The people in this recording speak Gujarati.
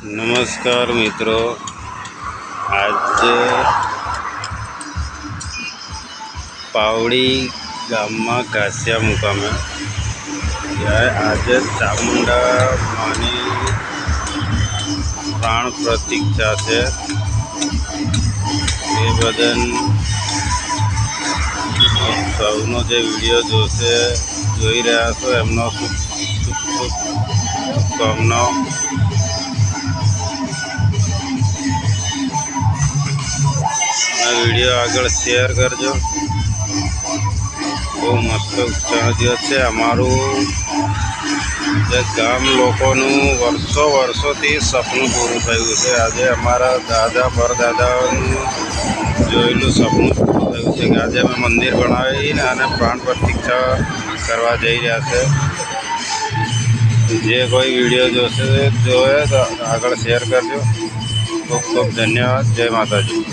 નમસ્કાર મિત્રો, આજે પાવડી ગામમાં ઘાસિયા મુકામે આજે ચામુંડા માની પ્રાણ પ્રતિષ્ઠા છે। એ બદલ સૌનો જે વિડીયો જોઈ રહ્યા છો એમનો શુભકામનાઓ। વિડીયો આગળ શેર કરજો। બહુ મસ્ત ઉત્સાહ દિવસ છે। અમારું જે ગામ લોકોનું વર્ષોથી સપનું પૂરું થયું છે। આજે અમારા દાદા પરદાદાનું જોયેલું સપનું પૂરું થયું છે કે આજે અમે મંદિર બનાવીને અને પ્રાણ પ્રતિષ્ઠા કરવા જઈ રહ્યા છે। જે કોઈ વિડીયો જોવે તો આગળ શેર કરજો। ખૂબ ખૂબ ધન્યવાદ। જય માતાજી।